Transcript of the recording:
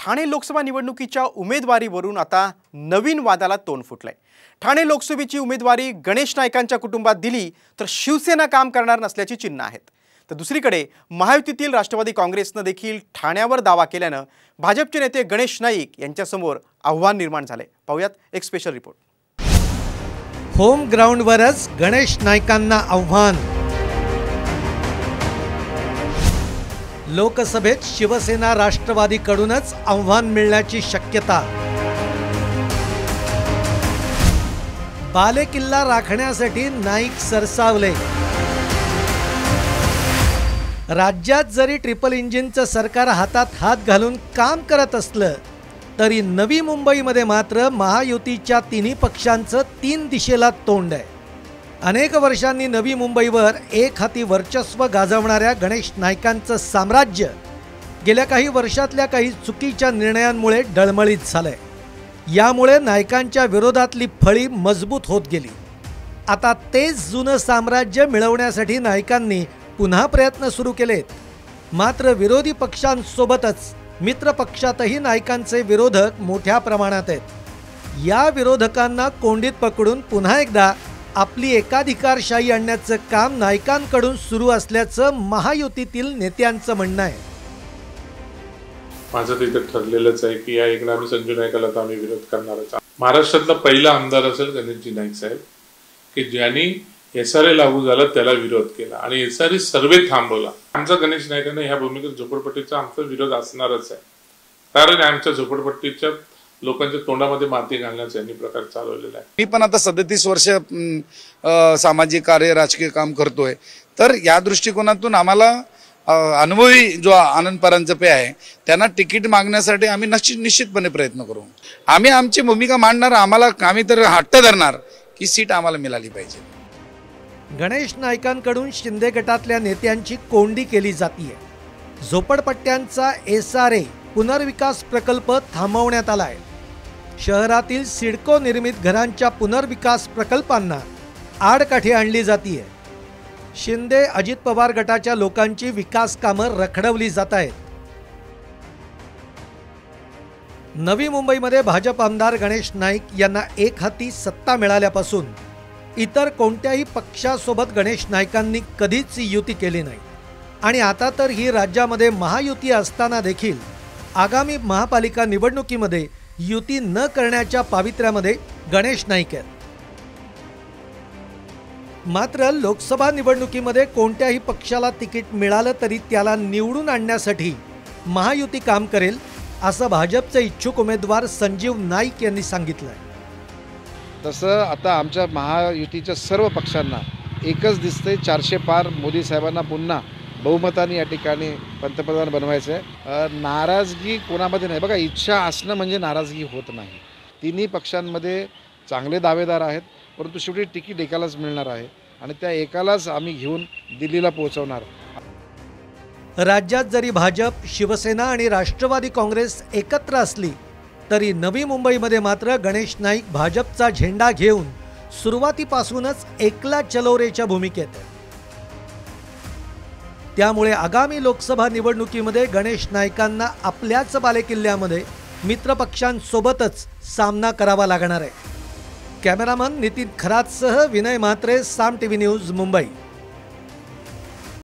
ठाणे लोकसभा निवडणुकीच्या उमेदवारीवरून आता नवीन वादाला तोंड फुटलंय। ठाणे लोकसभेची उमेदवारी गणेश नाईकांच्या कुटुंबात दिली तर शिवसेना काम करणार नसल्याची चिन्ह आहेत। तर दुसरीकडे महायुतीतील राष्ट्रवादी काँग्रेसने देखील ठाण्यावर दावा केल्याने भाजपचे नेते गणेश नाईक यांच्यासमोर आव्हान निर्माण झाले। पाहूयात एक स्पेशल रिपोर्ट। होम ग्राउंडवरच गणेश नाईकांना आव्हान। लोकसभेत शिवसेना राष्ट्रवादीकडूनच आव्हान मिळण्याची शक्यता। बालेकिल्ला राखण्यासाठी नाईक सरसावले। राज्यात जरी ट्रिपल इंजिनचं सरकार हातात हात घालून काम करत असलं तरी नवी मुंबईमध्ये मात्र महायुतीच्या तिन्ही पक्षांचं तीन दिशेला तोंड आहे। अनेक वर्षांनी नवी मुंबईवर एक हाती वर्चस्व गाजवणाऱ्या गणेश नाईकांचं साम्राज्य गेल्या काही वर्षातल्या काही चुकीच्या निर्णयांमुळे डळमळीत झालंय। यामुळे नाईकांच्या विरोधातली फळी मजबूत होत गेली। आता तेच जुनं साम्राज्य मिळवण्यासाठी नाईकांनी पुन्हा प्रयत्न सुरू केलेत। मात्र विरोधी पक्षांसोबतच मित्र पक्षातही नाईकांचे विरोधक मोठ्या प्रमाणात आहेत। या विरोधकांना कोंडीत पकडून पुन्हा एकदा आपली एकाधिकारशाही आणण्याचं काम नाईकांकडून सुरू असल्याचं महायुतीतील नेत्यांचं म्हणणं आहे। माझं तिथे ठरलेलंच आहे की या एकनामी संजू नाईकाला तर आम्ही विरोध करणारच। महाराष्ट्रातला पहिला आमदार असेल गणेशजी नाईक साहेब की ज्यांनी SRA लागू झाला त्याला विरोध केला आणि SRA सर्वे थांबवला। आमचा गणेश नाईकांना ह्या भूमिकेत झोपडपट्टीचा आमचा विरोध असणारच आहे, कारण आमच्या झोपडपट्टीच्या लोकांच्या तोंडामध्ये माती घालण्याचा यांनी प्रकार चालवलेला आहे। मी पण आता 37 वर्ष सामाजिक कार्य राजकीय काम करतोय, तर या दृष्टिकोनातून आम्हाला अनुभवी जो आनंद परांजपे आहे त्यांना तिकीट मागण्यासाठी आम्ही निश्चितपणे प्रयत्न करू। आम्ही आमची भूमिका मांडणार, आम्ही तर हट्ट धरणार की सीट आम्हाला मिळाली पाहिजे। गणेश नाईकांकडून शिंदे गटातल्या नेत्यांची कोंडी केली जातीये। झोपडपट्ट्यांचा SRA पुनर्विकास प्रकल्प थांबवण्यात आलाय। शहरातील सिडको निर्मित घरांच्या पुनर्विकास प्रकल्पांना आडकाठी आणली जातीये। शिंदे अजित पवार गटाच्या लोकांची विकास कामं रखडवली जात आहेत। नवी मुंबईमध्ये भाजप आमदार गणेश नाईक यांना एक हाती सत्ता मिळाल्यापासून इतर कोणत्याही पक्षासोबत गणेश नाईकांनी कधीच युती केली नाही आणि आता तर ही राज्यामध्ये महायुती असताना देखील आगामी महापालिका निवडणुकीमध्ये युती न करण्याच्या पावित्र्यामध्ये गणेश नाईक आहेत। मात्र लोकसभा निवडणुकीमध्ये कोणत्याही पक्षाला तिकीट मिळालं तरी त्याला निवडून आणण्यासाठी महायुती काम करेल असं भाजपचे इच्छुक उमेदवार संजीव नाईक यांनी सांगितलंय। तसं आता आमच्या महायुतीच्या सर्व पक्षांना एकच दिसतंय, 400 पार मोदी साहेबांना पुन्हा बहुमताने या ठिकाणी पंतप्रधान बनवायचं आहे। नाराजगी कोणामध्ये नाही बघा, इच्छा असणं म्हणजे नाराजगी होत नाही। तिन्ही पक्षांमध्ये चांगले दावेदार आहेत, परंतु शेवटी तिकीट एकालाच मिळणार आहे आणि त्या एकालाच आम्ही घेऊन दिल्लीला पोहोचवणार। राज्यात जरी भाजप, शिवसेना आणि राष्ट्रवादी काँग्रेस एकत्र असली तरी नवी मुंबईमध्ये मात्र गणेश नाईक भाजपचा झेंडा घेऊन सुरुवातीपासूनच एकला चलोरेच्या भूमिकेत आहे। त्यामुळे आगामी लोकसभा निवडणुकीमध्ये गणेश नाईकांना आपल्याच बालेकिल्ल्यामध्ये मित्रपक्षांसोबतच सामना करावा लागणार आहे। कॅमेरामन नितीन खरातसह विनय म्हात्रे, साम TV न्यूज, मुंबई।